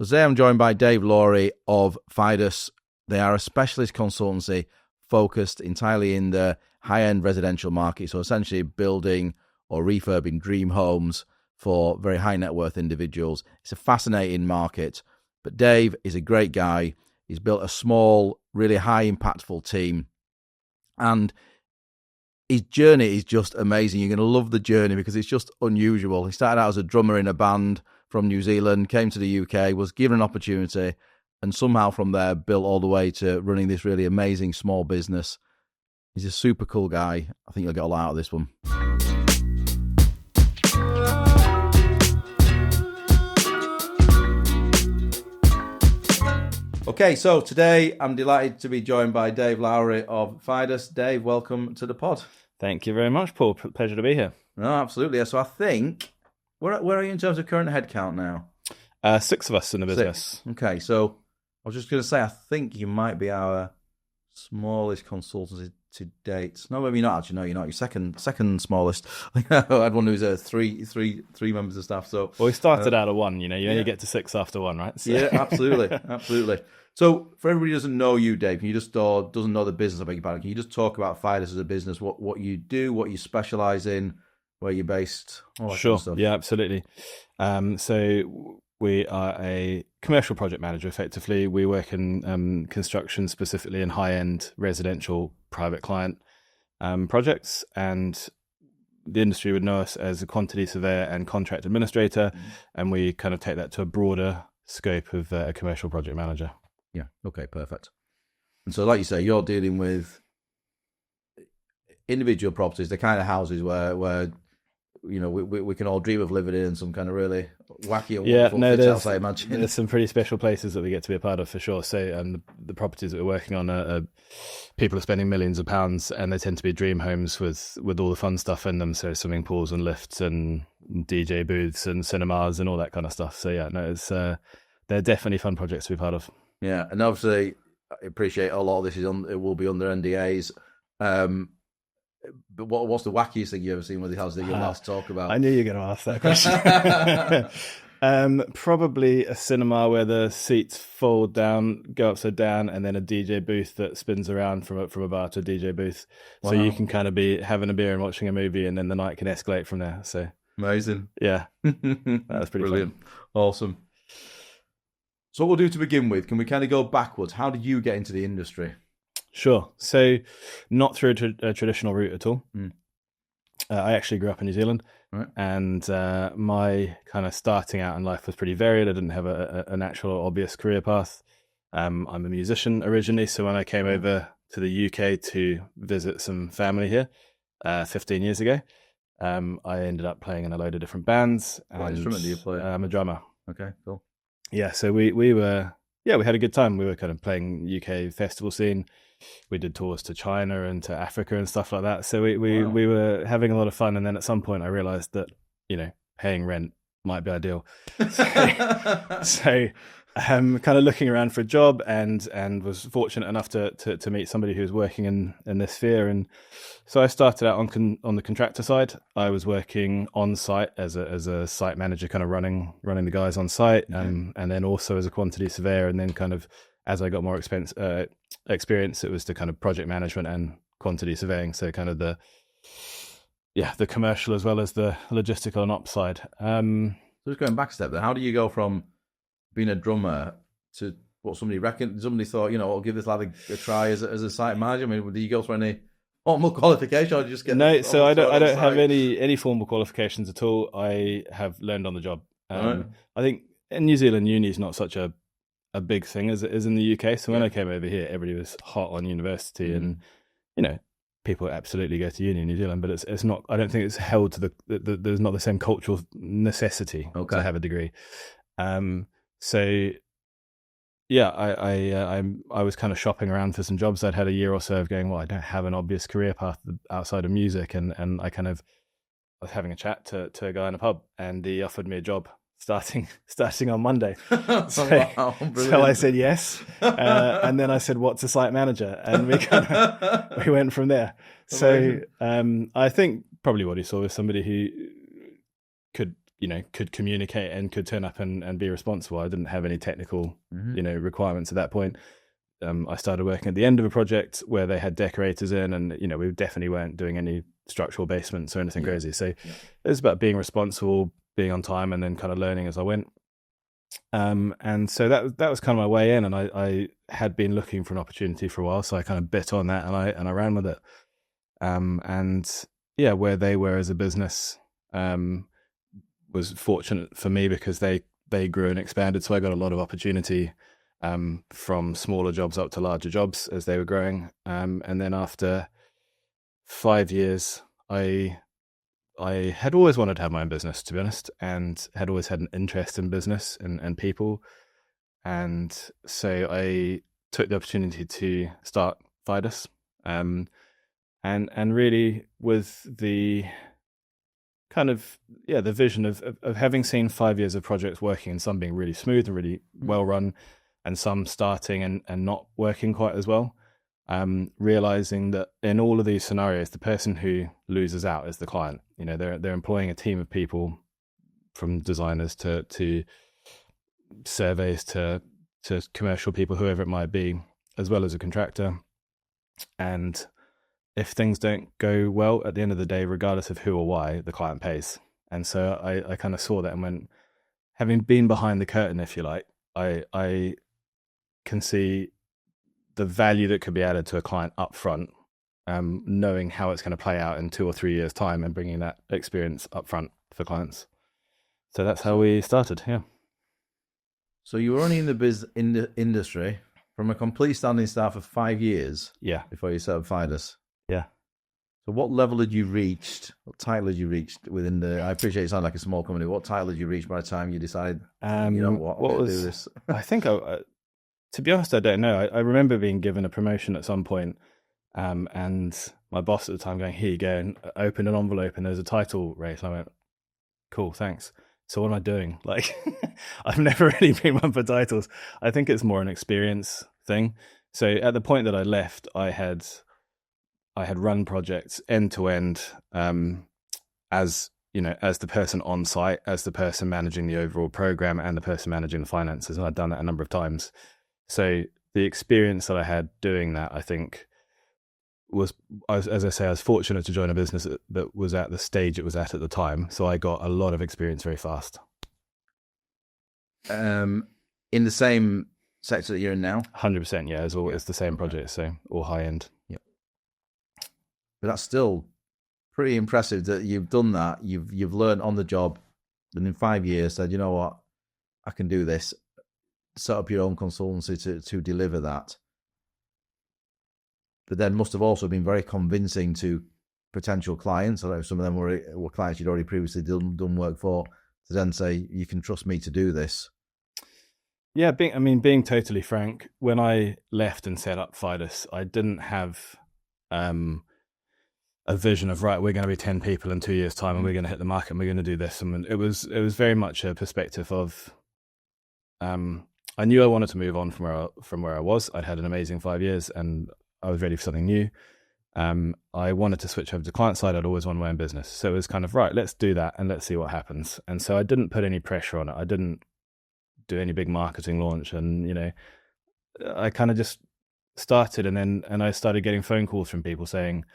So today I'm joined by Dave Lawry of Fidus. They are a specialist consultancy focused entirely in the high-end residential market, so essentially building or refurbing dream homes for very high net worth individuals. It's a fascinating market, but Dave is a great guy. He's built a small, really high impactful team, and his journey is just amazing. You're going to love the journey because it's just unusual. He started out as a drummer in a band from New Zealand, came to the UK, was given an opportunity, and somehow from there built all the way to running this really amazing small business. He's a super cool guy. I think you'll get a lot out of this one. Okay, so today I'm delighted to be joined by Dave Lawry of Fidus. Dave, welcome to the pod. Thank you very much, Paul. Pleasure to be here. No, absolutely. So I think, where are you in terms of current headcount now? 6 of us in the business. 6. Okay, so I was just going to say, I think you might be our smallest consultancy to date. No, maybe not. Actually, no, you're not. You're second smallest. I think I had one who was three members of staff. So we started out at 1. You only get to 6 after 1, right? So. Yeah, absolutely, absolutely. So for everybody who doesn't know you, Dave, can you just doesn't know the business, I beg your pardon, can you just talk about Fidus as a business, what you do, what you specialise in, where you're based, all that Sure. kind of stuff? Yeah, absolutely. So we are a commercial project manager, effectively. We work in construction, specifically in high-end residential private client projects, and the industry would know us as a quantity surveyor and contract administrator, and we kind of take that to a broader scope of a commercial project manager. Yeah. Okay. Perfect. And so, like you say, you're dealing with individual properties, the kind of houses where we can all dream of living in, some kind of really wacky and wonderful fit outs, I imagine. There's some pretty special places that we get to be a part of for sure. So, the properties that we're working on are people are spending millions of pounds, and they tend to be dream homes with all the fun stuff in them. So, swimming pools and lifts and DJ booths and cinemas and all that kind of stuff. So, yeah, no, it's they're definitely fun projects to be part of. Yeah, and obviously, I appreciate a lot of this it will be under NDAs. But what's the wackiest thing you've ever seen with the houses that you're allowed to talk about? I knew you were going to ask that question. Probably a cinema where the seats fold down, go upside down, and then a DJ booth that spins around from a bar to a DJ booth. Wow. So you can kind of be having a beer and watching a movie, and then the night can escalate from there. So amazing. Yeah, that's pretty brilliant. Fun. Awesome. So what we'll do to begin with, can we kind of go backwards? How did you get into the industry? Sure. So not through a traditional route at all. I actually grew up in New Zealand, right. And my kind of starting out in life was pretty varied. I didn't have an actual obvious career path. I'm a musician originally, so when I came over to the UK to visit some family here 15 years ago, I ended up playing in a load of different bands. What instrument do you play? I'm a drummer. Okay, cool. Yeah, so we were we had a good time. We were kind of playing UK festival scene. We did tours to China and to Africa and stuff like that. So we were having a lot of fun. And then at some point I realized that, paying rent might be ideal. So kind of looking around for a job and was fortunate enough to meet somebody who was working in this sphere. And so I started out on the contractor side. I was working on site as a site manager, kind of running the guys on site, and then also as a quantity surveyor. And then kind of as I got more experience, it was the kind of project management and quantity surveying. So kind of the commercial as well as the logistical and ops side. So just going back a step there, how do you go from being a drummer to what somebody thought, I'll give this lad a try as a site manager? I mean, do you go through any formal qualification, or do you just get no? So I don't have any formal qualifications at all. I have learned on the job. Right. I think in New Zealand, uni is not such a big thing as it is in the UK. So when I came over here, everybody was hot on university, and people absolutely go to uni in New Zealand, but it's not. I don't think it's held to there's not the same cultural necessity to have a degree. So yeah, I was kind of shopping around for some jobs. I'd had a year or so of going, well, I don't have an obvious career path outside of music, and I was having a chat to a guy in a pub, and he offered me a job starting on Monday. Wow, so I said yes, and then I said, "What's a site manager?" And we went from there. So I think probably what he saw was somebody who could could communicate and could turn up and be responsible. I didn't have any technical, requirements at that point. I started working at the end of a project where they had decorators in, and we definitely weren't doing any structural basements or anything crazy. So it was about being responsible, being on time, and then kind of learning as I went. And so that was kind of my way in, and I had been looking for an opportunity for a while, so I kind of bit on that and I ran with it. And yeah, where they were as a business was fortunate for me because they grew and expanded, so I got a lot of opportunity from smaller jobs up to larger jobs as they were growing. And then after 5 years, I had always wanted to have my own business, to be honest, and had always had an interest in business and people. And so I took the opportunity to start Fidus, and really with the kind of, the vision of having seen 5 years of projects working and some being really smooth and really well run, and some starting and not working quite as well. Realizing that in all of these scenarios, the person who loses out is the client. They're employing a team of people, from designers to surveys to commercial people, whoever it might be, as well as a contractor. And if things don't go well at the end of the day, regardless of who or why, the client pays. And so I kind of saw that and went, having been behind the curtain, if you like, I can see the value that could be added to a client up front, knowing how it's going to play out in 2 or 3 years' time and bringing that experience up front for clients. So that's how we started, yeah. So you were only in the industry from a complete standing start for 5 years before you set up Fidus. Yeah. So what level had you reached, what title had you reached within I appreciate it sounds like a small company, what title had you reached by the time you decided, what was, do this? I think, to be honest, I don't know. I remember being given a promotion at some point, and my boss at the time going, here you go, and opened an envelope and there's a title race. I went, cool, thanks. So what am I doing? Like, I've never really been one for titles. I think it's more an experience thing. So at the point that I left, I had run projects end to end, as the person on site, as the person managing the overall program and the person managing the finances. And I'd done that a number of times. So the experience that I had doing that, I think, was, as I say, I was fortunate to join a business that was at the stage it was at the time. So I got a lot of experience very fast. In the same sector that you're in now? 100%, yeah. It's the same project, so all high end. Yep. But that's still pretty impressive that you've done that. You've learned on the job, and in 5 years said, you know what, I can do this. Set up your own consultancy to deliver that. But then must have also been very convincing to potential clients. I know some of them were clients you'd already previously done work for, to then say, you can trust me to do this. Yeah, being totally frank, when I left and set up Fidus, I didn't have a vision of, right, we're going to be 10 people in 2 years' time and we're going to hit the market and we're going to do this. And it was very much a perspective of, I knew I wanted to move on from where I was. I'd had an amazing 5 years and I was ready for something new. I wanted to switch over to client side. I'd always wanted my own business. So it was kind of, right, let's do that and let's see what happens. And so I didn't put any pressure on it. I didn't do any big marketing launch. And, I kind of just started and I started getting phone calls from people saying,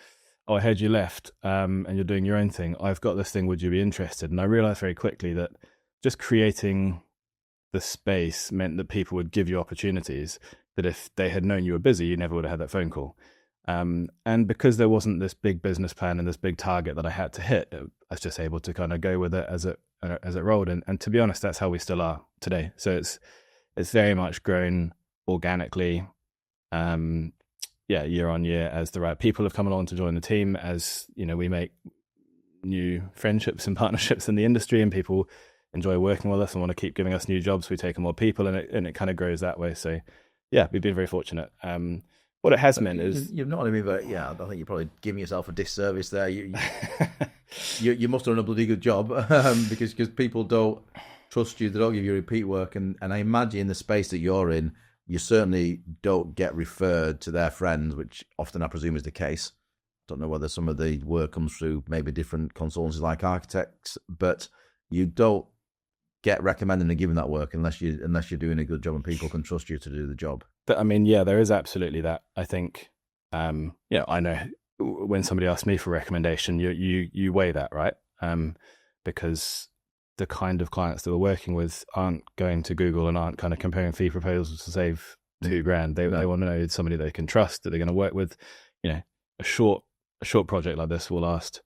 oh, I heard you left and you're doing your own thing. I've got this thing. Would you be interested? And I realized very quickly that just creating the space meant that people would give you opportunities that if they had known you were busy, you never would have had that phone call. And because there wasn't this big business plan and this big target that I had to hit, I was just able to kind of go with it as it rolled. And to be honest, that's how we still are today. So it's very much grown organically, year on year, as the right people have come along to join the team, as we make new friendships and partnerships in the industry, and people enjoy working with us and want to keep giving us new jobs. We take on more people, and it kind of grows that way. So yeah, we've been very fortunate. What it has meant is you've not only been, I think you're probably giving yourself a disservice there. You must have done a bloody good job, because people don't trust you, they don't give you repeat work, and I imagine in the space that you're in, you certainly don't get referred to their friends, which often I presume is the case. Don't know whether some of the work comes through maybe different consultancies like architects, but you don't get recommended and given that work unless you're doing a good job and people can trust you to do the job. I mean, yeah, there is absolutely that. I think, I know when somebody asks me for a recommendation, you weigh that, right? Because the kind of clients that we're working with aren't going to Google and aren't kind of comparing fee proposals to save $2,000. They want to know somebody they can trust, that they're going to work with. A short project like this will last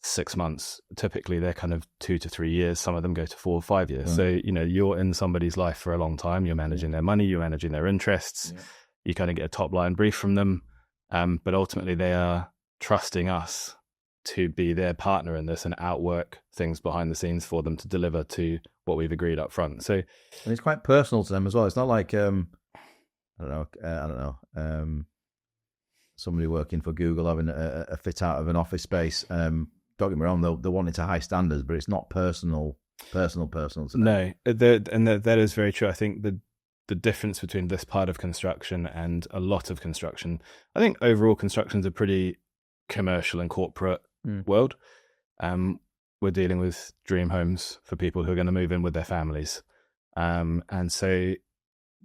6 months. Typically they're kind of 2 to 3 years. Some of them go to 4 or 5 years. So, you're in somebody's life for a long time. You're managing their money, you're managing their interests. You kind of get a top line brief from them. But ultimately they are trusting us to be their partner in this and outwork things behind the scenes for them to deliver to what we've agreed up front. So, and it's quite personal to them as well. It's not like, I don't know, somebody working for Google having a fit out of an office space. Don't get me wrong, they're wanting to high standards, but it's not personal to them. No, that is very true. I think the difference between this part of construction and a lot of construction, I think overall construction's a pretty commercial and corporate world. We're dealing with dream homes for people who are going to move in with their families. And so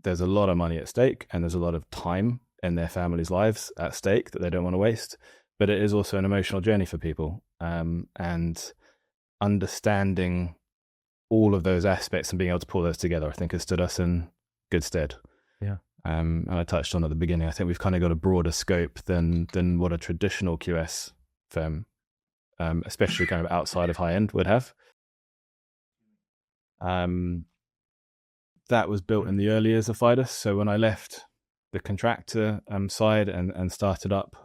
there's a lot of money at stake and there's a lot of time in their families' lives at stake that they don't want to waste. But it is also an emotional journey for people. And understanding all of those aspects and being able to pull those together, I think has stood us in good stead. Yeah. And I touched on at the beginning, I think we've kind of got a broader scope than what a traditional QS firm, especially kind of outside of high end, would have. That was built in the early years of Fidus. So when I left the contractor side and started up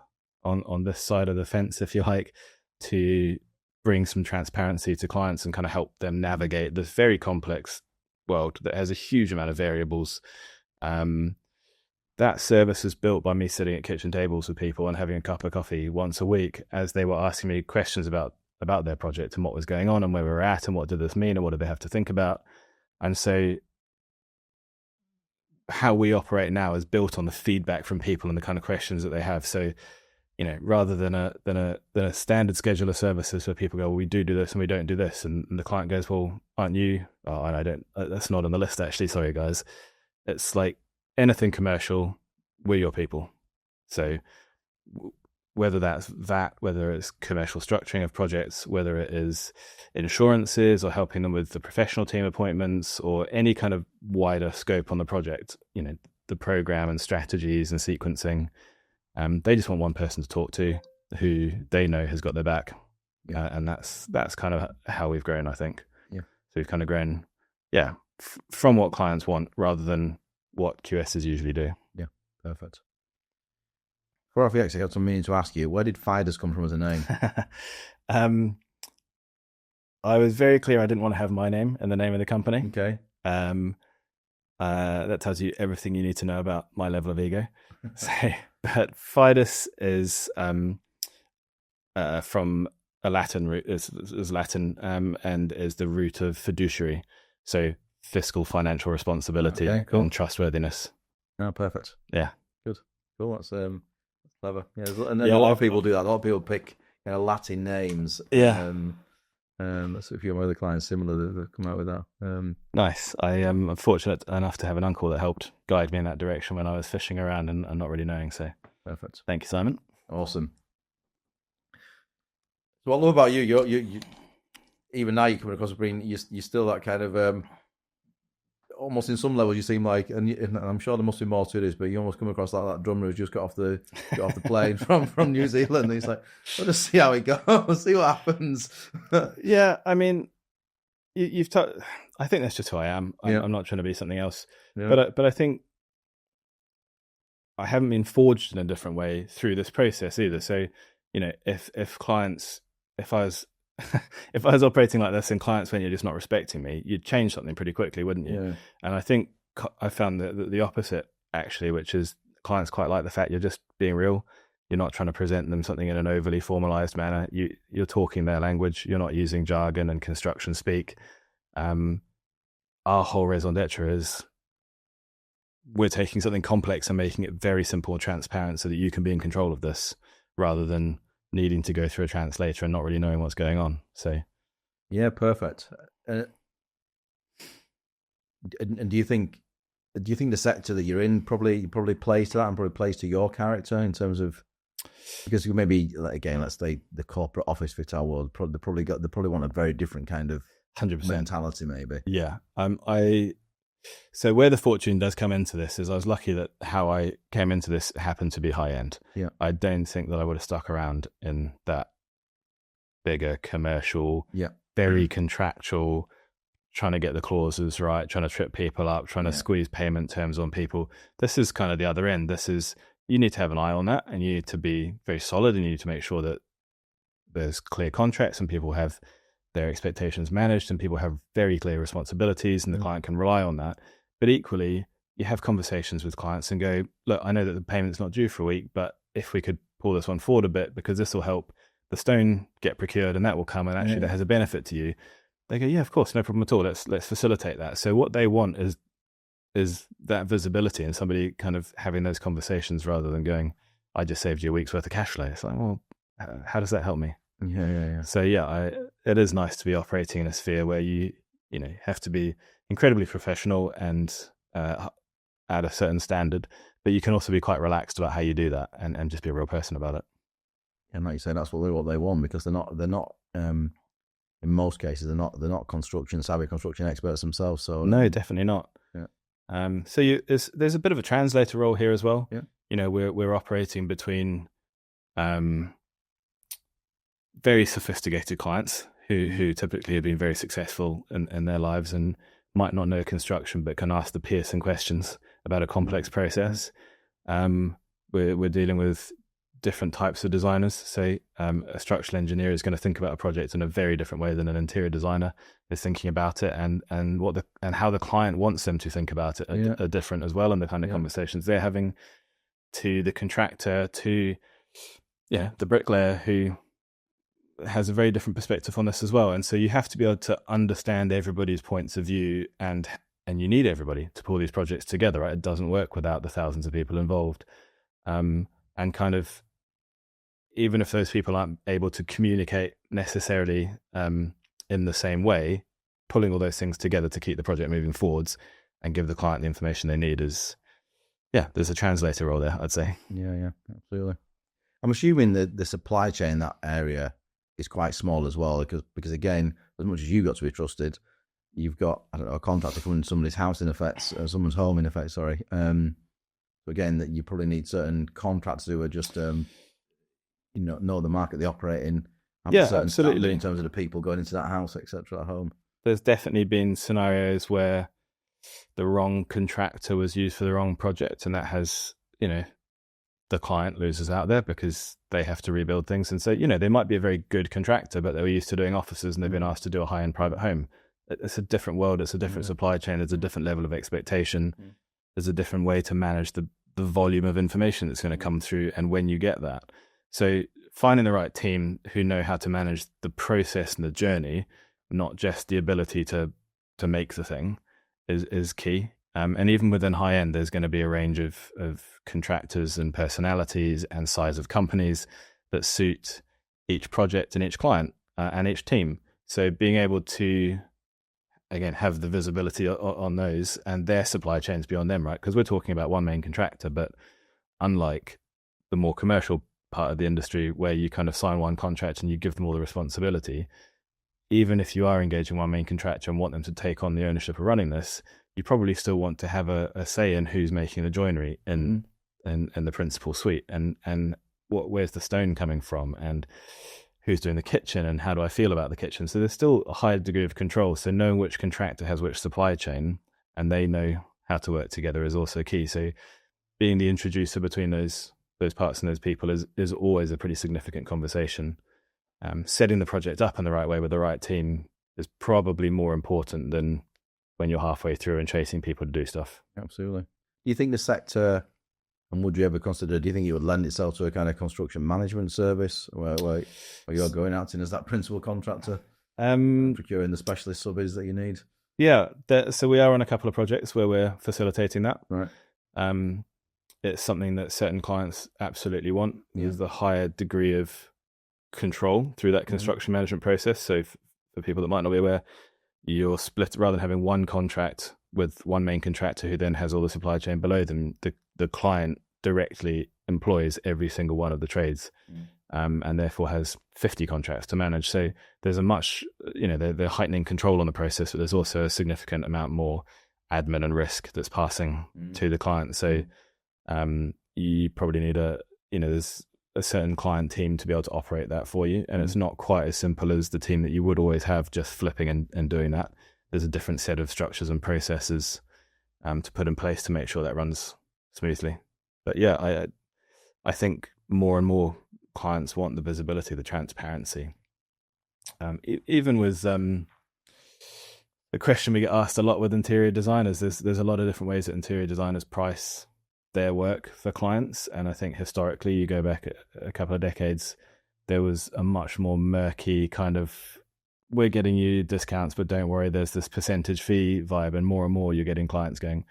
on this side of the fence, if you like, to bring some transparency to clients and kind of help them navigate this very complex world that has a huge amount of variables. That service was built by me sitting at kitchen tables with people and having a cup of coffee once a week as they were asking me questions about their project and what was going on and where we were at and what did this mean and what did they have to think about. And so how we operate now is built on the feedback from people and the kind of questions that they have. So, rather than a standard schedule of services where people go, well, we do this and we don't do this. And the client goes, well, aren't you? Oh, and I don't, that's not on the list actually. Sorry, guys. It's like anything commercial, we're your people. So whether that's that, whether it's commercial structuring of projects, whether it is insurances or helping them with the professional team appointments or any kind of wider scope on the project, the program and strategies and sequencing, they just want one person to talk to who they know has got their back. And that's kind of how we've grown, I think. Yeah. So we've kind of grown, from what clients want rather than what QSs usually do. Yeah, perfect. Before I forget, I got some meaning to ask you, where did Fidus come from as a name? I was very clear I didn't want to have my name in the name of the company. Okay. That tells you everything you need to know about my level of ego. But Fidus is from a Latin root, is Latin, and is the root of fiduciary. So fiscal financial responsibility and trustworthiness. Oh, perfect. Yeah. Good. Cool. That's clever. Yeah. And then a lot of people do that. A lot of people pick Latin names. Yeah. That's a few of my other clients similar that come out with that. Nice. I am fortunate enough to have an uncle that helped guide me in that direction when I was fishing around and not really knowing. So perfect. Thank you, Simon. Awesome. So what I love about you, you even now you're coming across being you're still that kind of almost in some levels you seem like, and I'm sure there must be more to this, but you almost come across like that drummer who's just got off the plane from New Zealand. And he's like, "Let's just see how it goes, see what happens." Yeah, I mean, you've I think that's just who I am. I'm not trying to be something else, but I think I haven't been forged in a different way through this process either. So, if clients, if I was operating like this and clients went, "You're just not respecting me," you'd change something pretty quickly, wouldn't you? Yeah. And I think I found the opposite actually, which is clients quite like the fact you're just being real. You're not trying to present them something in an overly formalized manner. You're talking their language. You're not using jargon and construction speak. Our whole raison d'etre is we're taking something complex and making it very simple and transparent so that you can be in control of this rather than needing to go through a translator and not really knowing what's going on. So yeah, perfect. And do you think the sector that you're in probably plays to that and probably plays to your character in terms of, because maybe again, let's say the corporate office fit out world, they probably want a very different kind of 100% mentality, maybe. Yeah. So where the fortune does come into this is I was lucky that how I came into this happened to be high end. Yeah. I don't think that I would have stuck around in that bigger commercial, very contractual, trying to get the clauses right, trying to trip people up, trying to squeeze payment terms on people. This is kind of the other end. You need to have an eye on that, and you need to be very solid, and you need to make sure that there's clear contracts and people have their expectations managed and people have very clear responsibilities and the client can rely on that. But equally, you have conversations with clients and go, look, I know that the payment's not due for a week, but if we could pull this one forward a bit, because this will help the stone get procured and that will come, and actually that has a benefit to you. They go, yeah, of course, no problem at all. Let's facilitate that. So what they want is that visibility and somebody kind of having those conversations rather than going, I just saved you a week's worth of cash flow. It's like, well, how does that help me? Yeah. So it is nice to be operating in a sphere where you have to be incredibly professional and at a certain standard, but you can also be quite relaxed about how you do that and just be a real person about it. And like you say, that's what they want, because they're not in most cases they're not savvy construction experts themselves. So no, definitely not. Yeah. So there's a bit of a translator role here as well. Yeah. We're operating between very sophisticated clients who typically have been very successful in their lives and might not know construction but can ask the Pearson questions about a complex process. We're dealing with different types of designers. So a structural engineer is going to think about a project in a very different way than an interior designer is thinking about it, and how the client wants them to think about it are different as well, and the kind of conversations they're having, to the contractor, to the bricklayer who has a very different perspective on this as well. And so you have to be able to understand everybody's points of view, and you need everybody to pull these projects together, right? It doesn't work without the thousands of people involved. And kind of, even if those people aren't able to communicate necessarily in the same way, pulling all those things together to keep the project moving forwards and give the client the information they need there's a translator role there, I'd say. Yeah, absolutely. I'm assuming that the supply chain in that area is quite small as well, because again, as much as you've got to be trusted, you've got, I don't know, a contractor coming to somebody's house in effect, or someone's home in effect, sorry. So again, that you probably need certain contractors who are just, know the market they operate in. Absolutely. In terms of the people going into that house, etc. at home. There's definitely been scenarios where the wrong contractor was used for the wrong project, and that has, the client loses out there because they have to rebuild things. And so, they might be a very good contractor, but they were used to doing offices and they've been asked to do a high-end private home. It's a different world. It's a different supply chain. There's a different level of expectation. There's a different way to manage the volume of information that's going to come through and when you get that. So finding the right team who know how to manage the process and the journey, not just the ability to make the thing, is key. And even within high end, there's going to be a range of contractors and personalities and size of companies that suit each project and each client and each team. So being able to, again, have the visibility on those and their supply chains beyond them, right? Because we're talking about one main contractor, but unlike the more commercial part of the industry where you kind of sign one contract and you give them all the responsibility, even if you are engaging one main contractor and want them to take on the ownership of running this, you probably still want to have a say in who's making the joinery in the principal suite, and where's the stone coming from, and who's doing the kitchen, and how do I feel about the kitchen. So there's still a high degree of control. So knowing which contractor has which supply chain and they know how to work together is also key. So being the introducer between those parts and those people is always a pretty significant conversation. Setting the project up in the right way with the right team is probably more important than when you're halfway through and chasing people to do stuff. Absolutely. Do you think the sector, and would you ever consider, do you think it would lend itself to a kind of construction management service where you're going out in as that principal contractor, procuring the specialist subbies that you need? Yeah, so we are on a couple of projects where we're facilitating that. Right. It's something that certain clients absolutely want. Is the higher degree of control through that construction management process. So for people that might not be aware, you're split, rather than having one contract with one main contractor who then has all the supply chain below them, the client directly employs every single one of the trades, and therefore has 50 contracts to manage. So there's a much, they're heightening control on the process, but there's also a significant amount more admin and risk that's passing to the client. So you probably need there's a certain client team to be able to operate that for you. And it's not quite as simple as the team that you would always have just flipping and doing that. There's a different set of structures and processes to put in place to make sure that runs smoothly. But yeah, I think more and more clients want the visibility, the transparency. Even with the question we get asked a lot with interior designers, there's a lot of different ways that interior designers price their work for clients. And I think historically, you go back a couple of decades, there was a much more murky kind of, we're getting you discounts, but don't worry, there's this percentage fee vibe. And more you're getting clients going,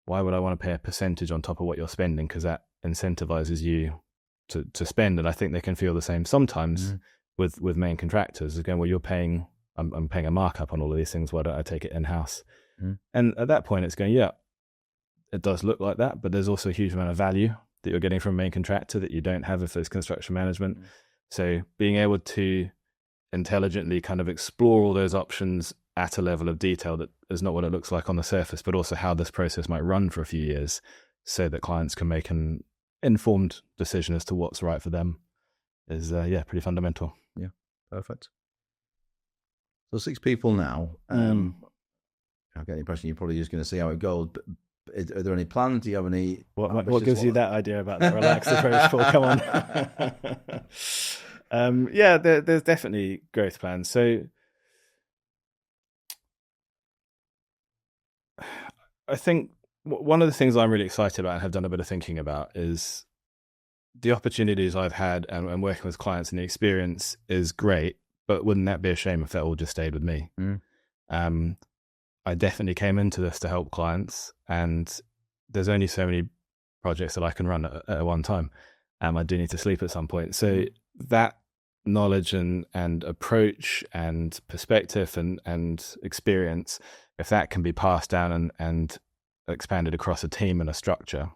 why would I want to pay a percentage on top of what you're spending? Because that incentivizes you to spend. And I think they can feel the same sometimes with main contractors. Again, well, I'm paying a markup on all of these things. Why don't I take it in-house? And at that point, it's going, yeah, it does look like that, but there's also a huge amount of value that you're getting from a main contractor that you don't have if there's construction management. So being able to intelligently kind of explore all those options at a level of detail that is not what it looks like on the surface, but also how this process might run for a few years so that clients can make an informed decision as to what's right for them is, pretty fundamental. Yeah, perfect. So 6 people now. I get the impression you're probably just going to see how it goes, but are there any plans? Do you have any? What gives you that idea about the relaxed approach, Paul? Come on. There's definitely growth plans. So I think one of the things I'm really excited about and have done a bit of thinking about is the opportunities I've had and working with clients, and the experience is great, but wouldn't that be a shame if that all just stayed with me? I definitely came into this to help clients, and there's only so many projects that I can run at one time. I do need to sleep at some point. So that knowledge and approach and perspective and experience, if that can be passed down and expanded across a team and a structure,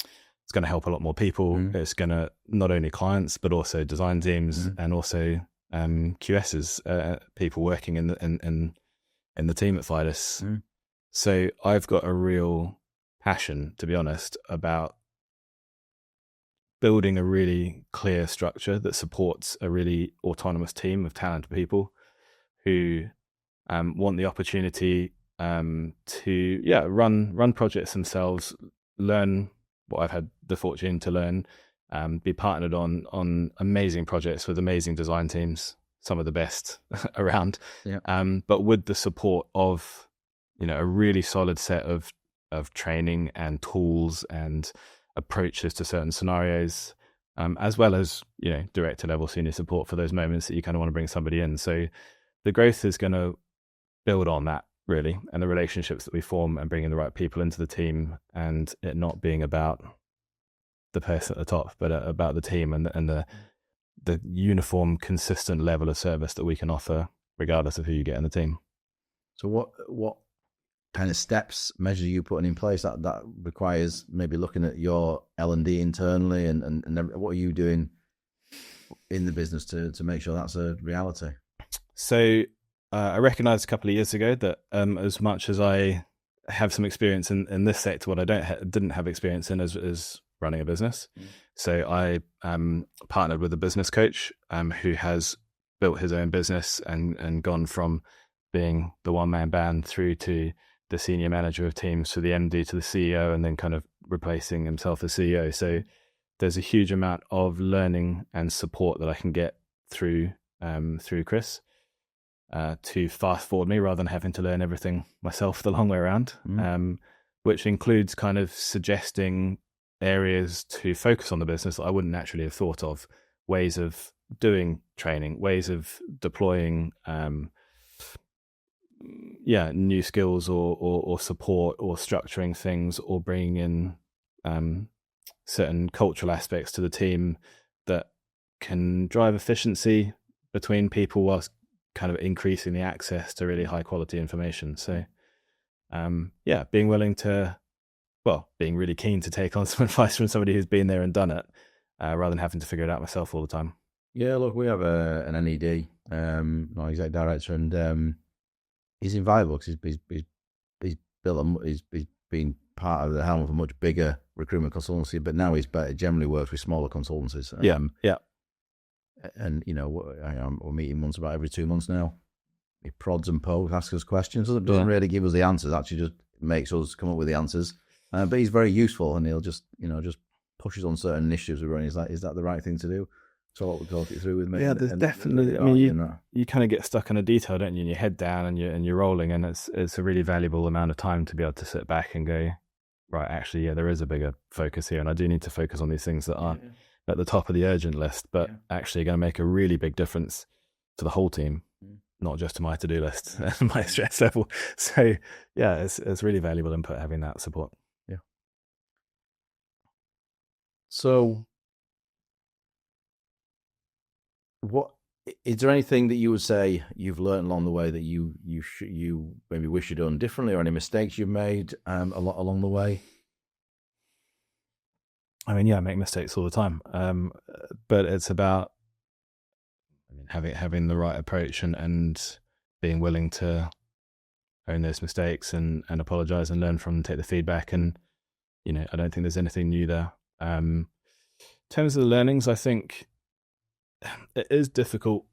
it's going to help a lot more people. It's going to not only clients, but also design teams and also QSs, people working in the team at Fidus. So I've got a real passion, to be honest, about building a really clear structure that supports a really autonomous team of talented people who want the opportunity to run projects themselves, learn what I've had the fortune to learn, be partnered on amazing projects with amazing design teams, some of the best around, but with the support of a really solid set of training and tools and approaches to certain scenarios, as well as director level senior support for those moments that you kind of want to bring somebody in. So the growth is going to build on that, really, and the relationships that we form and bringing the right people into the team, and it not being about the person at the top, but about the team and the uniform, consistent level of service that we can offer, regardless of who you get in the team. So what kind of steps, measures are you putting in place that requires maybe looking at your L&D internally and what are you doing in the business to make sure that's a reality? So I recognized a couple of years ago that as much as I have some experience in this sector, what I didn't have experience in is running a business. So I partnered with a business coach who has built his own business and gone from being the one-man band through to the senior manager of teams, to the MD, to the CEO, and then kind of replacing himself as CEO. So there's a huge amount of learning and support that I can get through Chris to fast forward me rather than having to learn everything myself the long way around, which includes kind of suggesting areas to focus on the business that I wouldn't naturally have thought of, ways of doing training, ways of deploying new skills or support, or structuring things, or bringing in certain cultural aspects to the team that can drive efficiency between people whilst kind of increasing the access to really high quality information. So, being willing to, being really keen to take on some advice from somebody who's been there and done it, rather than having to figure it out myself all the time. Yeah, look, we have an NED, non-exec director, and he's invaluable because he's been part of the helm of a much bigger recruitment consultancy, but now he's generally works with smaller consultancies. And we're meeting once about every 2 months now. He prods and pokes, asks us questions. Doesn't really give us the answers. Actually, just makes us come up with the answers. But he's very useful, and he'll just pushes on certain initiatives we're running. Is that the right thing to do? Talk it through with me. Yeah, there's definitely. I mean, you kind of get stuck in a detail, don't you? And your head down, and you're rolling, and it's a really valuable amount of time to be able to sit back and go, right, actually, there is a bigger focus here, and I do need to focus on these things that are at the top of the urgent list, but actually going to make a really big difference to the whole team, not just to my to-do list and my stress level. So it's really valuable input having that support. Yeah. So, what is there anything that you would say you've learned along the way that you maybe wish you'd done differently, or any mistakes you've made along the way? I mean, I make mistakes all the time, but it's about having the right approach and being willing to own those mistakes and apologize and learn from them, take the feedback. And I don't think there's anything new there. In terms of the learnings, I think it is difficult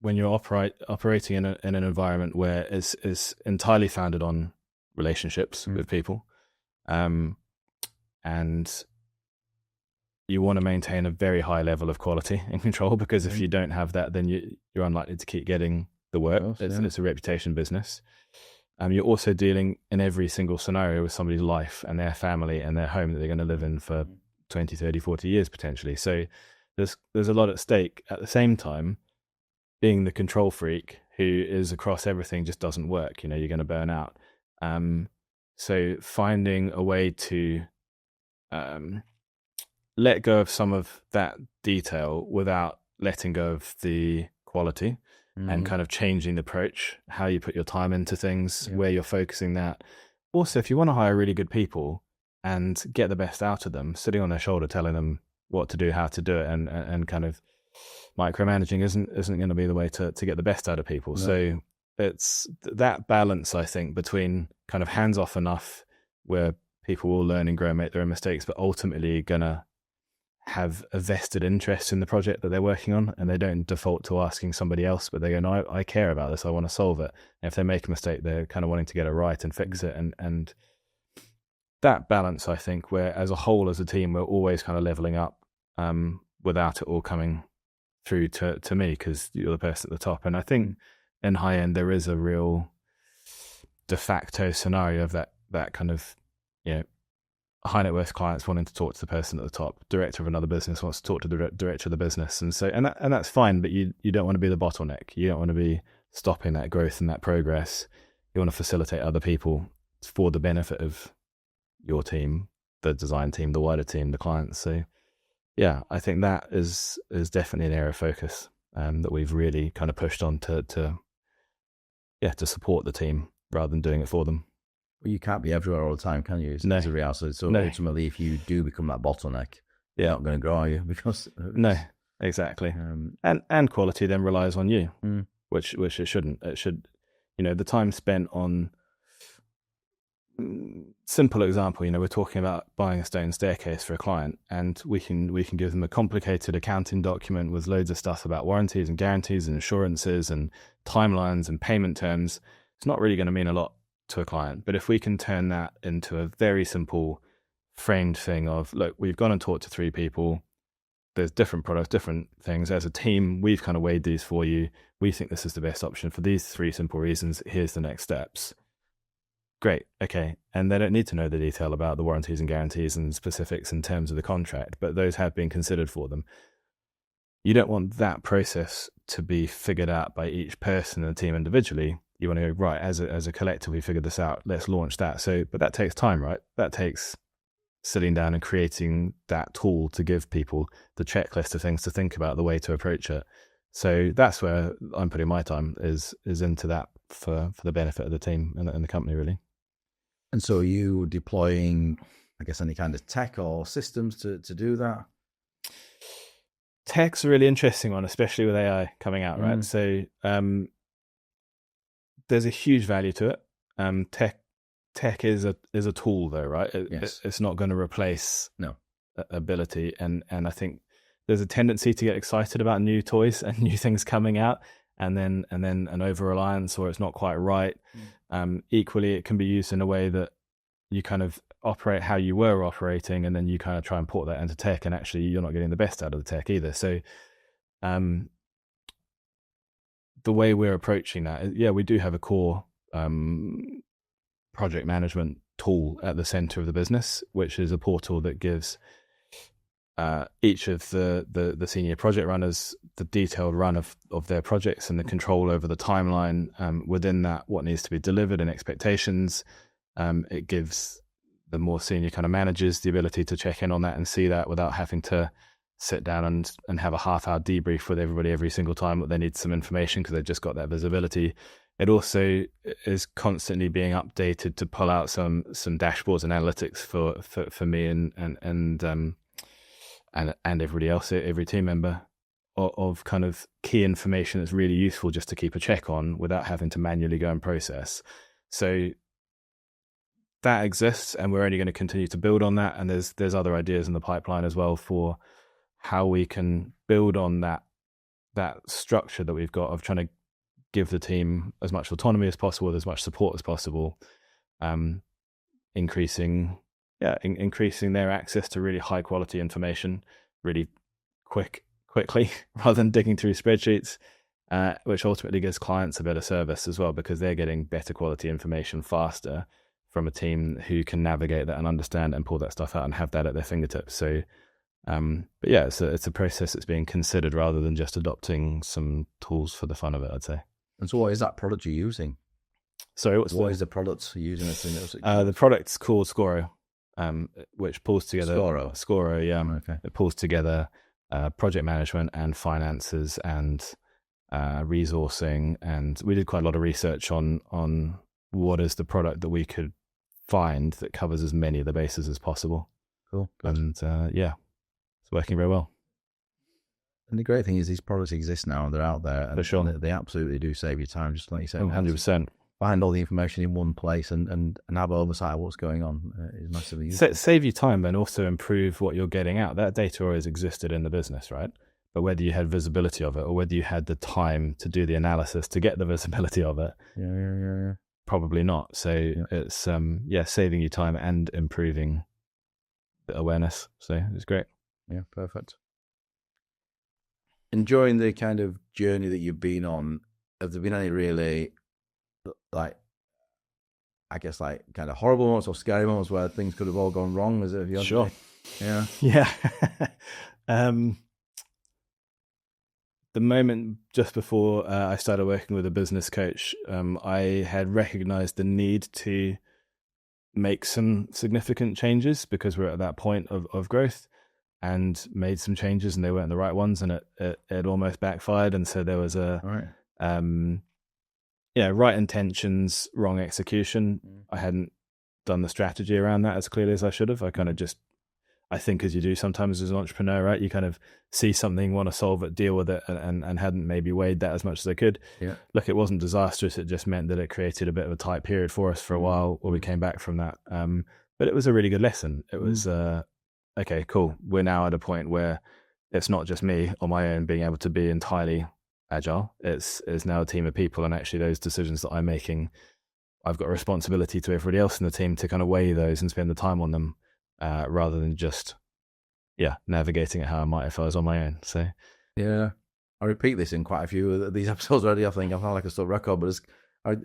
when you're operating in an environment where it's entirely founded on relationships with people, and you want to maintain a very high level of quality and control, because if you don't have that, then you're unlikely to keep getting the work. It's a reputation business. You're also dealing in every single scenario with somebody's life and their family and their home that they're going to live in for 20, 30, 40 years potentially. So there's a lot at stake. At the same time, being the control freak who is across everything just doesn't work. You're going to burn out. So finding a way to let go of some of that detail without letting go of the quality, and kind of changing the approach, how you put your time into things, where you're focusing that. Also, if you want to hire really good people and get the best out of them, sitting on their shoulder, telling them what to do, how to do it, and kind of micromanaging isn't going to be the way to get the best out of people. No. So it's that balance, I think, between kind of hands off enough where people will learn and grow and make their own mistakes, but ultimately going to have a vested interest in the project that they're working on, and they don't default to asking somebody else, but they go, no, I care about this, I want to solve it. And if they make a mistake, they're kind of wanting to get it right and fix it. And that balance, I think, where as a whole, as a team, we're always kind of leveling up, without it all coming through to me, because you're the person at the top. And I think in high end, there is a real de facto scenario of that kind of, high net worth clients wanting to talk to the person at the top. Director of another business wants to talk to the director of the business, and that's fine. But you don't want to be the bottleneck. You don't want to be stopping that growth and that progress. You want to facilitate other people for the benefit of your team, the design team, the wider team, the clients. So, I think that is definitely an area of focus that we've really kind of pushed on to support the team rather than doing it for them. Well, you can't be everywhere all the time, can you? It's a reality. So ultimately, if you do become that bottleneck, you're not going to grow, are you? Because no, exactly. And quality then relies on you, which it shouldn't. It should, the time spent on. Simple example, we're talking about buying a stone staircase for a client, and we can give them a complicated accounting document with loads of stuff about warranties and guarantees and insurances and timelines and payment terms. It's not really going to mean a lot to a client, but if we can turn that into a very simple framed thing of, look, we've gone and talked to 3 people, there's different products, different things. As a team, we've kind of weighed these for you. We think this is the best option for these 3 simple reasons. Here's the next steps. Great. Okay. And they don't need to know the detail about the warranties and guarantees and specifics in terms of the contract, but those have been considered for them. You don't want that process to be figured out by each person in the team individually. You want to go, right, as a collective, we figured this out, let's launch that. So, but that takes time, right? That takes sitting down and creating that tool to give people the checklist of things to think about, the way to approach it. So that's where I'm putting my time is into that for the benefit of the team and the company, really. And so are you deploying, I guess, any kind of tech or systems to do that? Tech's a really interesting one, especially with AI coming out, right? So there's a huge value to it. Tech is a tool, though, right? It's not going to replace ability, and I think there's a tendency to get excited about new toys and new things coming out, and then an over reliance, or it's not quite right. Equally, it can be used in a way that you kind of operate how you were operating, and then you kind of try and port that into tech, and actually you're not getting the best out of the tech either. So the way we're approaching that, we do have a core project management tool at the center of the business, which is a portal that gives each of the senior project runners the detailed run of their projects and the control over the timeline within that, what needs to be delivered and expectations. It gives the more senior kind of managers the ability to check in on that and see that without having to sit down and have a half-hour debrief with everybody every single time that they need some information because they've just got that visibility. It also is constantly being updated to pull out some dashboards and analytics for me and everybody else, every team member, of kind of key information that's really useful just to keep a check on without having to manually go and process. So that exists, and we're only going to continue to build on that. And there's other ideas in the pipeline as well for how we can build on that structure that we've got of trying to give the team as much autonomy as possible, as much support as possible, increasing their access to really high quality information, really quickly, rather than digging through spreadsheets, which ultimately gives clients a better service as well, because they're getting better quality information faster from a team who can navigate that and understand and pull that stuff out and have that at their fingertips. So, but yeah, it's a process that's being considered rather than just adopting some tools for the fun of it, I'd say. And so what is that product you're using? Sorry, what is the product you're using? The product's called Scoro, which pulls together... Scoro, yeah. Okay. It pulls together project management and finances and resourcing. And we did quite a lot of research on what is the product that we could find that covers as many of the bases as possible. Cool. Good. And it's working very well. And the great thing is these products exist now and they're out there. And for sure. They absolutely do save you time, just like you said. 100%. Find all the information in one place and have oversight of what's going on is massively useful. Save you time and also improve what you're getting out. That data always existed in the business, right? But whether you had visibility of it or whether you had the time to do the analysis to get the visibility of it, yeah. Probably not. So it's saving you time and improving the awareness. So it's great. Yeah, perfect. Enjoying the kind of journey that you've been on, have there been any really, like, I guess, like, kind of horrible moments or scary moments where things could have all gone wrong? Is it? Sure. Yeah. The moment just before I started working with a business coach, I had recognized the need to make some significant changes because we're at that point of growth, and made some changes and they weren't the right ones, and it almost backfired. And so there was right intentions, wrong execution. I hadn't done the strategy around that as clearly as I should have. I think as you do sometimes as an entrepreneur, right? You kind of see something, want to solve it, deal with it, and hadn't maybe weighed that as much as I could. Yeah. Look, it wasn't disastrous. It just meant that it created a bit of a tight period for us for a while while we came back from that. But it was a really good lesson. It was, okay, cool. We're now at a point where it's not just me on my own being able to be entirely agile. It's now a team of people, and actually those decisions that I'm making, I've got a responsibility to everybody else in the team to kind of weigh those and spend the time on them. Rather than just, navigating it how I might if I was on my own. So, yeah, I repeat this in quite a few of these episodes already. I think I feel like a still record, but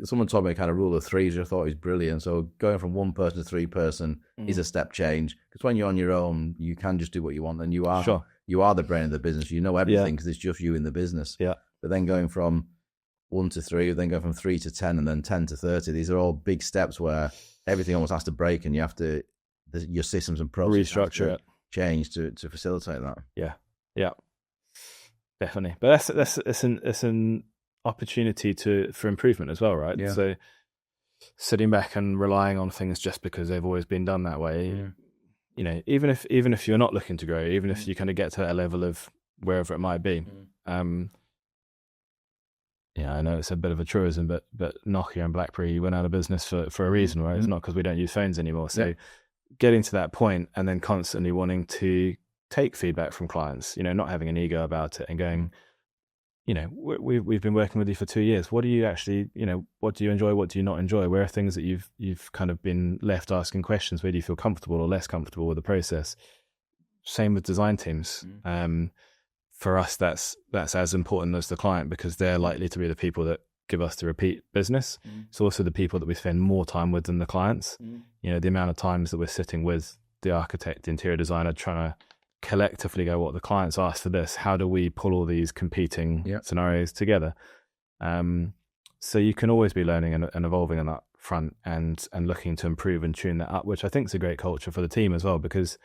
someone told me a kind of rule of threes, which I thought was brilliant. So going from one person to three person is a step change, because when you're on your own, you can just do what you want, and you are the brain of the business. You know everything because it's just you in the business. Yeah. But then going from 1 to 3, then going from 3 to 10, and then 10 to 30, these are all big steps where everything almost has to break, and you have to. Your systems and processes restructure it, change to facilitate that. Yeah. Definitely. But it's an opportunity for improvement as well, right? Yeah. So sitting back and relying on things just because they've always been done that way, even if you're not looking to grow, even if you kind of get to a level of wherever it might be. I know it's a bit of a truism, but Nokia and BlackBerry went out of business for a reason, right? It's not because we don't use phones anymore. So getting to that point and then constantly wanting to take feedback from clients, not having an ego about it and going, we've been working with you for 2 years. What do you actually, what do you enjoy? What do you not enjoy? Where are things that you've kind of been left asking questions? Where do you feel comfortable or less comfortable with the process? Same with design teams. For us, that's as important as the client, because they're likely to be the people that give us the repeat business. It's also the people that we spend more time with than the clients. The amount of times that we're sitting with the architect, the interior designer, trying to collectively go, what the clients asked for this, how do we pull all these competing scenarios together? So you can always be learning and evolving on that front and looking to improve and tune that up, which I think is a great culture for the team as well, because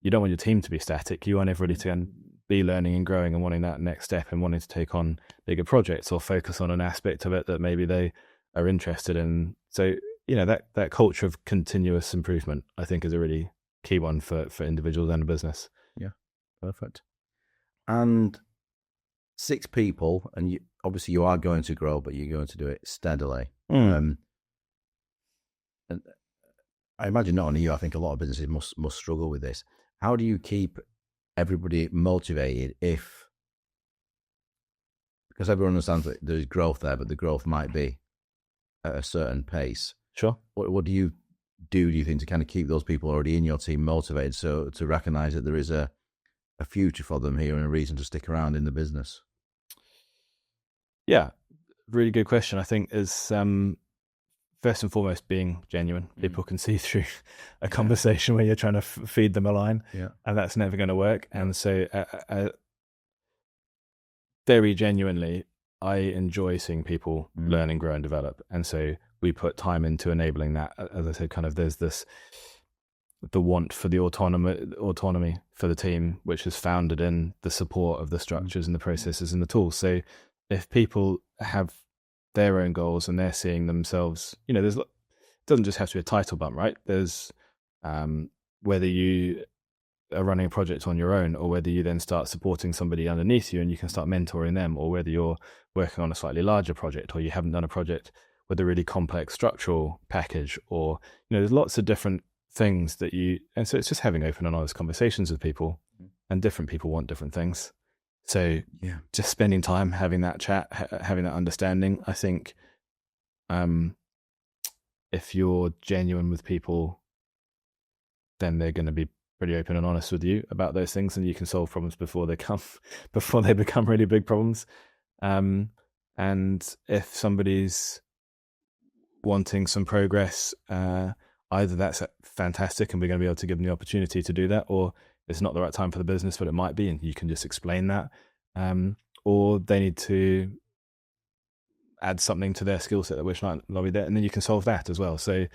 you don't want your team to be static. You want everybody to be learning and growing and wanting that next step and wanting to take on bigger projects or focus on an aspect of it that maybe they are interested in. So, that culture of continuous improvement, I think, is a really key one for individuals and a business. Yeah, perfect. And 6 people, and obviously you are going to grow, but you're going to do it steadily. And I imagine not only you, I think a lot of businesses must struggle with this. How do you keep everybody motivated because everyone understands that there's growth there, but the growth might be at a certain pace? Sure. What do you think, to kind of keep those people already in your team motivated, so to recognize that there is a future for them here and a reason to stick around in the business? Yeah, really good question. I think is first and foremost being genuine. People can see through a conversation where you're trying to feed them a line, and that's never going to work. And so very genuinely, I enjoy seeing people learn and grow and develop. And so we put time into enabling that. As I said, kind of there's the want for the autonomy for the team, which is founded in the support of the structures and the processes and the tools. So if people have their own goals and they're seeing themselves, it doesn't just have to be a title bump, right? There's whether you are running a project on your own, or whether you then start supporting somebody underneath you and you can start mentoring them, or whether you're working on a slightly larger project, or you haven't done a project with a really complex structural package, or there's lots of different things and so it's just having open and honest conversations with people, and different people want different things. So just spending time having that chat, having that understanding. I think if you're genuine with people, then they're going to be pretty open and honest with you about those things, and you can solve problems before they become really big problems. And if somebody's wanting some progress, either that's fantastic and we're going to be able to give them the opportunity to do that, or it's not the right time for the business, but it might be, and you can just explain that. Or they need to add something to their skill set that which might not be there, and then you can solve that as well. So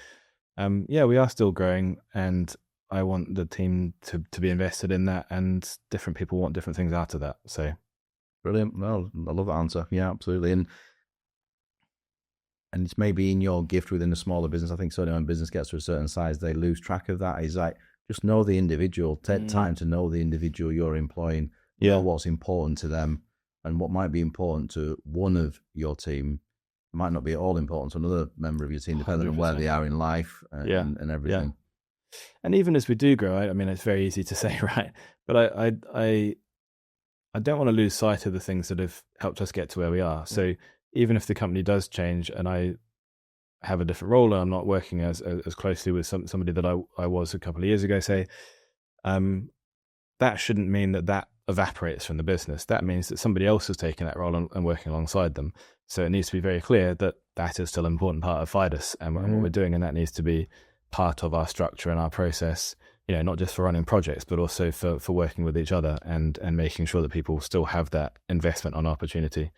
we are still growing, and I want the team to be invested in that, and different people want different things out of that. So brilliant. Well, I love that answer. Yeah, absolutely. And it's maybe in your gift within a smaller business. I think certainly when business gets to a certain size, they lose track of that. It's like, just know the individual, take time to know the individual you're employing, know what's important to them, and what might be important to one of your team might not be all important to another member of your team, depending 100%. On where they are in life and everything. Yeah. And even as we do grow, I mean, it's very easy to say, right? But I don't want to lose sight of the things that have helped us get to where we are. So even if the company does change and I have a different role and I'm not working as closely with somebody that I was a couple of years ago, say, that shouldn't mean that evaporates from the business. That means that somebody else is taking that role and working alongside them. So it needs to be very clear that is still an important part of Fidus and what we're doing, and that needs to be part of our structure and our process, not just for running projects, but also for working with each other and making sure that people still have that investment on opportunity.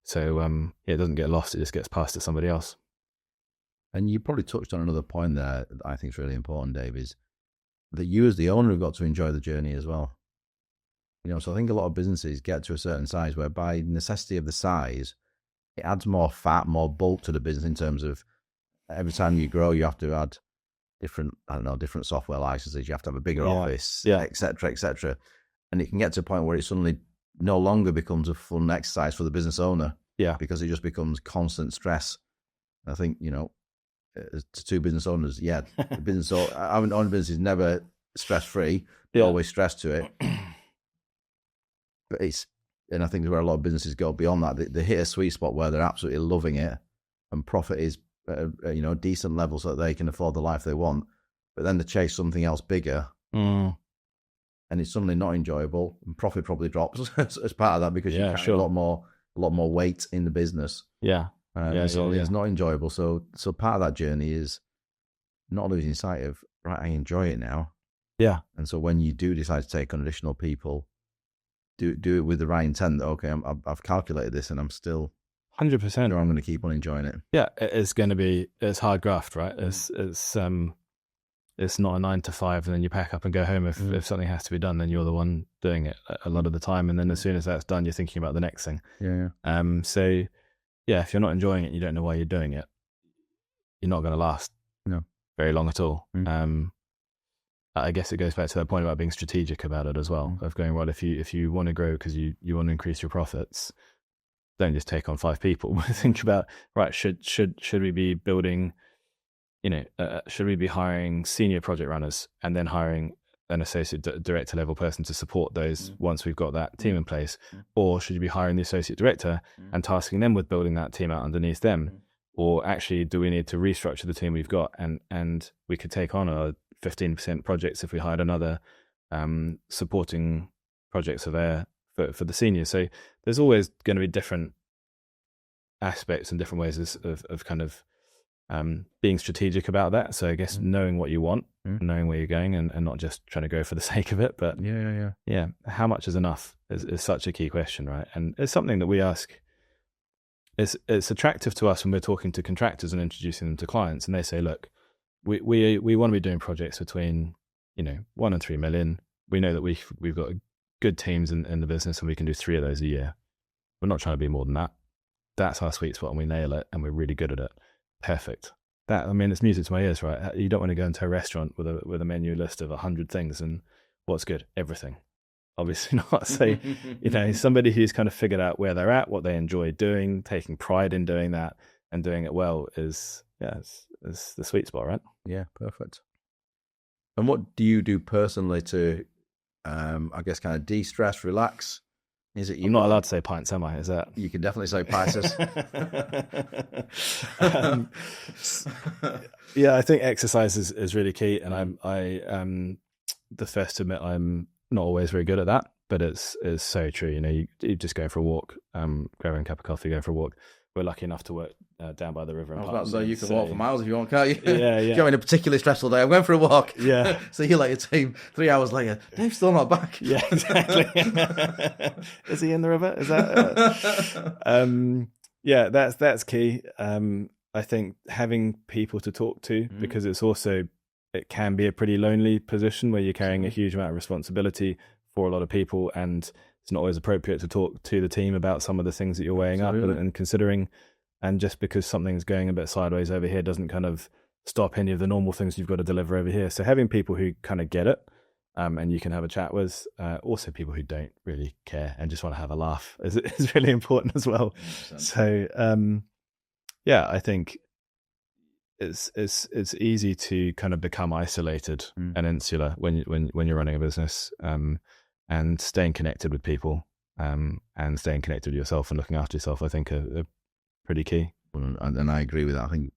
So it doesn't get lost, it just gets passed to somebody else. And you probably touched on another point there that I think is really important, Dave, is that you as the owner have got to enjoy the journey as well. So I think a lot of businesses get to a certain size where by necessity of the size, it adds more fat, more bulk to the business in terms of every time you grow, you have to add different software licenses. You have to have a bigger office, et cetera, et cetera. And it can get to a point where it suddenly no longer becomes a fun exercise for the business owner. Yeah. Because it just becomes constant stress. And I think, as two business owners, the business, having own business is never stress-free. You're always stressed to it. But and I think where a lot of businesses go beyond that, they hit a sweet spot where they're absolutely loving it and profit is at a decent level so that they can afford the life they want. But then they chase something else bigger and it's suddenly not enjoyable and profit probably drops as part of that because you carry a lot more weight in the business. So it's not enjoyable. So part of that journey is not losing sight of, right, I enjoy it now. Yeah. And so when you do decide to take on additional people, do it with the right intent that, okay, I've calculated this and I'm still 100%. I'm going to keep on enjoying it. Yeah, it's hard graft, right? It's not a 9 to 5 and then you pack up and go home. If something has to be done, then you're the one doing it a lot of the time. And then as soon as that's done, you're thinking about the next thing. So yeah, if you're not enjoying it, you don't know why you're doing it, you're not going to last very long at all. I guess it goes back to that point about being strategic about it as well, of going, well, if you want to grow because you want to increase your profits, don't just take on 5 people. Think about, right, should we be building, should we be hiring senior project runners and then hiring an associate director level person to support those once we've got that team in place? Or should you be hiring the associate director and tasking them with building that team out underneath them? Or actually, do we need to restructure the team we've got and we could take on a 15% projects if we hired another supporting project surveyor for the seniors? So there's always going to be different aspects and different ways of kind of being strategic about that. So I guess knowing what you want, knowing where you're going, and not just trying to go for the sake of it. But how much is enough is such a key question, right? And it's something that we ask. It's attractive to us when we're talking to contractors and introducing them to clients, and they say, look, we want to be doing projects between 1 and 3 million. We know that we've got good teams in the business and we can do 3 of those a year. We're not trying to be more than that. That's our sweet spot and we nail it and we're really good at it. Perfect. It's music to my ears, right? You don't want to go into a restaurant with a menu list of 100 things and what's good? Everything. Obviously not. So, somebody who's kind of figured out where they're at, what they enjoy doing, taking pride in doing that and doing it well is the sweet spot, right? Yeah, perfect. And what do you do personally to, I guess, kind of de-stress, relax? Is it? I'm not allowed to say pints, am I? Is that? You can definitely say pints. I think exercise is really key, and I'm the first to admit I'm not always very good at that, but it's so true. You just go for a walk, grab a cup of coffee, go for a walk. We're lucky enough to work down by the river. I was about to say, you can walk for miles if you want, can't you? Yeah. If you're having a particularly stressful day, I'm going for a walk. Yeah. See you later, team. 3 hours later, Dave's still not back. Yeah, exactly. Is he in the river? Is that? That's key. I think having people to talk to, because it can be a pretty lonely position where you're carrying a huge amount of responsibility for a lot of people, and it's not always appropriate to talk to the team about some of the things that you're weighing up and considering. And just because something's going a bit sideways over here doesn't kind of stop any of the normal things you've got to deliver over here. So having people who kind of get it and you can have a chat with, also people who don't really care and just want to have a laugh is really important as well. 100%. So I think it's easy to kind of become isolated and insular when you're running a business, and staying connected with people and staying connected with yourself and looking after yourself, I think are pretty key. And I agree with that. I think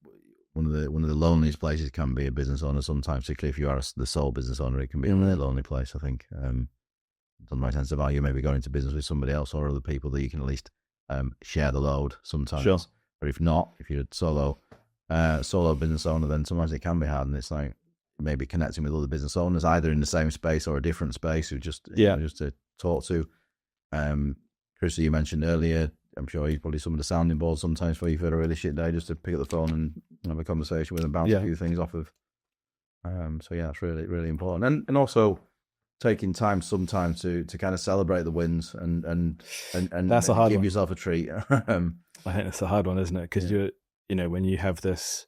one of the loneliest places can be a business owner sometimes, particularly if you are the sole business owner. It can be a really lonely place, I think. It doesn't make sense of value maybe going into business with somebody else or other people that you can at least share the load sometimes. Sure. Or if not, if you're a solo business owner, then sometimes it can be hard, and it's like maybe connecting with other business owners either in the same space or a different space who just to talk to. Chris, you mentioned earlier, I'm sure you probably some of the sounding boards sometimes for you for a really shit day, just to pick up the phone and have a conversation with and bounce a few things off of. So yeah, it's really, really important. And also taking time sometimes to kind of celebrate the wins and That's a hard give one. yourself a treat. I think that's a hard one, isn't it? Because you know, when you have this,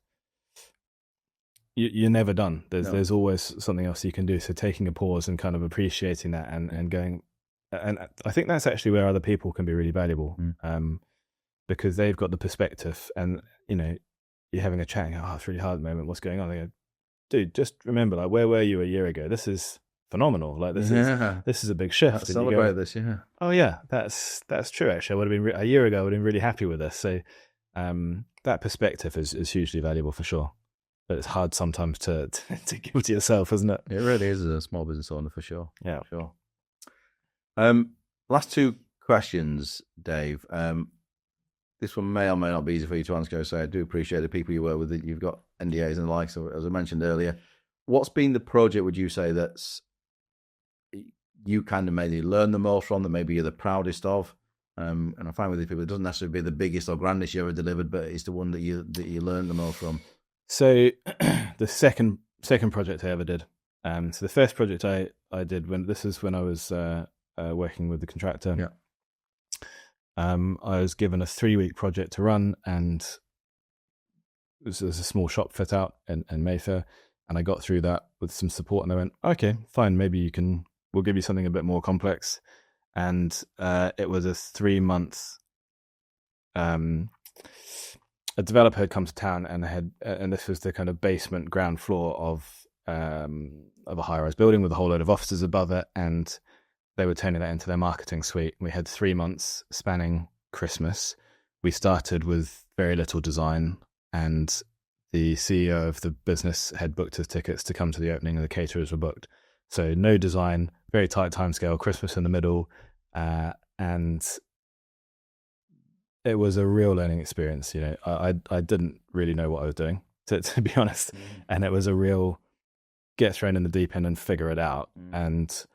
you're never done. There's always something else you can do. So taking a pause and kind of appreciating that and going, and I think that's actually where other people can be really valuable, because they've got the perspective, and you know, you're having a chat and go, oh, it's really hard at the moment. What's going on? They go, dude, just remember, like, where were you a year ago? This is phenomenal. Like, this is a big shift. Let's celebrate this. Yeah. Oh yeah, that's true. Actually, I would have been a year ago. I would have been really happy with this. So, that perspective is hugely valuable for sure. But it's hard sometimes to give to yourself, isn't it? It really is, as a small business owner, for sure. Yeah, sure. Last two questions, Dave. This one may or may not be easy for you to answer. So I do appreciate the people you work with. You've got NDAs and the like. So as I mentioned earlier, what's been the project, would you say, that's you kind of maybe learn the most from, that maybe you're the proudest of? And I find with these people, it doesn't necessarily be the biggest or grandest you ever delivered, but it's the one that you learn the most from. So the second project I ever did. So the first project I did when I was working with the contractor. Yeah. I was given a 3-week project to run, and there's a small shop fit out in Mayfair, and I got through that with some support, and they went, okay, fine, maybe we'll give you something a bit more complex. And it was a 3-month, a developer had come to town and this was the kind of basement ground floor of a high-rise building with a whole load of offices above it, and they were turning that into their marketing suite. We had 3 months spanning Christmas. We started with very little design, and the CEO of the business had booked his tickets to come to the opening, and the caterers were booked. So no design, very tight timescale, Christmas in the middle, and it was a real learning experience. You know, I didn't really know what I was doing, to be honest, and it was a real get thrown in the deep end and figure it out. And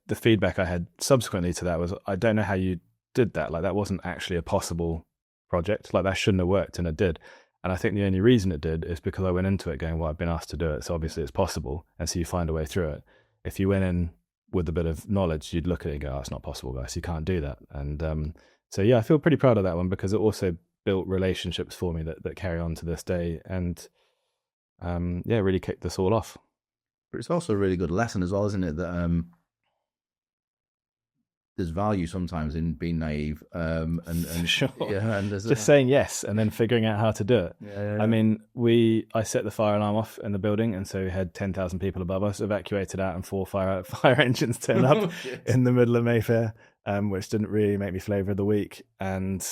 the feedback I had subsequently to that was, I don't know how you did that. Like, that wasn't actually a possible project. Like, that shouldn't have worked, and it did. And I think the only reason it did is because I went into it going, well, I've been asked to do it, so obviously it's possible. And so you find a way through it. If you went in with a bit of knowledge, you'd look at it and go, oh, it's not possible, guys. You can't do that. And so, yeah, I feel pretty proud of that one, because it also built relationships for me that carry on to this day. And really kicked this all off. But it's also a really good lesson as well, isn't it? That there's value sometimes in being naive, and sure. Yeah, and just saying yes and then figuring out how to do it. Yeah. I mean, I set the fire alarm off in the building, and so we had 10,000 people above us, evacuated out, and 4 fire engines turned up in the middle of Mayfair, which didn't really make me flavour of the week, and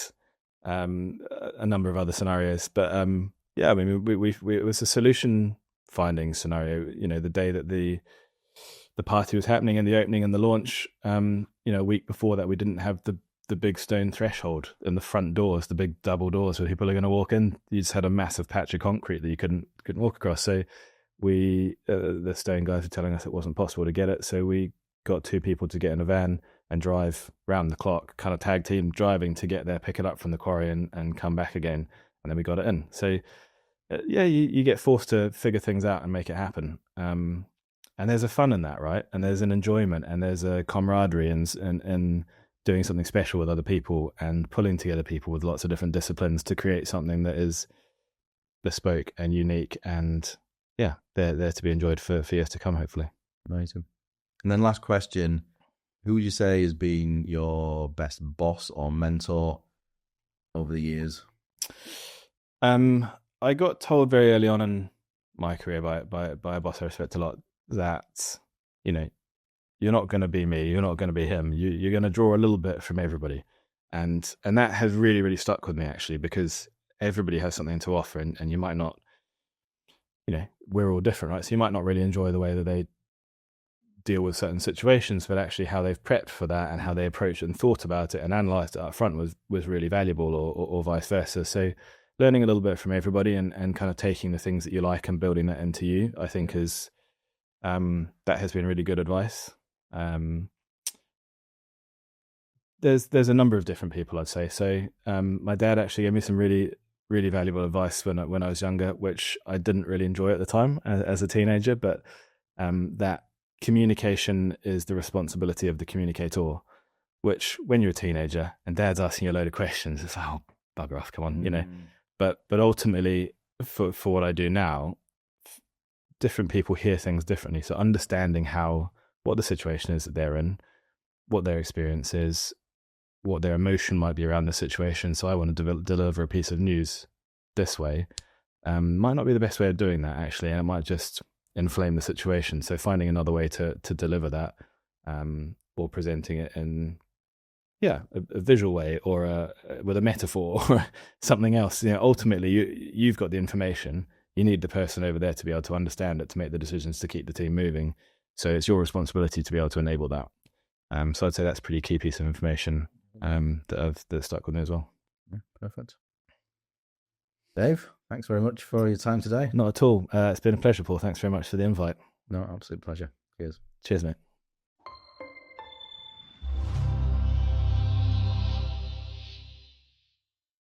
a number of other scenarios. But I mean, it was a solution finding scenario. You know, the day that the party was happening and the opening and the launch, a week before that, we didn't have the big stone threshold in the front doors, the big double doors where people are going to walk in. You just had a massive patch of concrete that you couldn't walk across. So the stone guys were telling us it wasn't possible to get it. So we got 2 people to get in a van and drive round the clock, kind of tag team driving to get there, pick it up from the quarry and come back again. And then we got it in. So you get forced to figure things out and make it happen. And there's a fun in that, right? And there's an enjoyment, and there's a camaraderie and doing something special with other people and pulling together people with lots of different disciplines to create something that is bespoke and unique, and they're to be enjoyed for years to come, hopefully. Amazing. And then last question, who would you say has been your best boss or mentor over the years? I got told very early on in my career by a boss I respect a lot that, you're not going to be me, you're not going to be him, you're going to draw a little bit from everybody. And that has really, really stuck with me, actually, because everybody has something to offer, and you might not, we're all different, right? So you might not really enjoy the way that they deal with certain situations, but actually how they've prepped for that and how they approached it and thought about it and analysed it up front was really valuable, or vice versa. So learning a little bit from everybody and kind of taking the things that you like and building that into you, I think is that has been really good advice. There's a number of different people, I'd say. So my dad actually gave me some really, really valuable advice when I was younger, which I didn't really enjoy at the time as a teenager, but that communication is the responsibility of the communicator, which when you're a teenager and dad's asking you a load of questions, it's like, oh, bugger off, come on, you know. But ultimately, for what I do now, different people hear things differently. So understanding what the situation is that they're in, what their experience is, what their emotion might be around the situation. So I want to deliver a piece of news this way. Might not be the best way of doing that, actually, and it might just inflame the situation. So finding another way to deliver that, or presenting it in a visual way, or with a metaphor or something else. You know, ultimately, you've got the information. You need the person over there to be able to understand it, to make the decisions, to keep the team moving. So it's your responsibility to be able to enable that. So I'd say that's a pretty key piece of information that stuck with me as well. Yeah, perfect. Dave, thanks very much for your time today. Not at all. It's been a pleasure, Paul. Thanks very much for the invite. No, absolute pleasure. Cheers. Cheers, mate.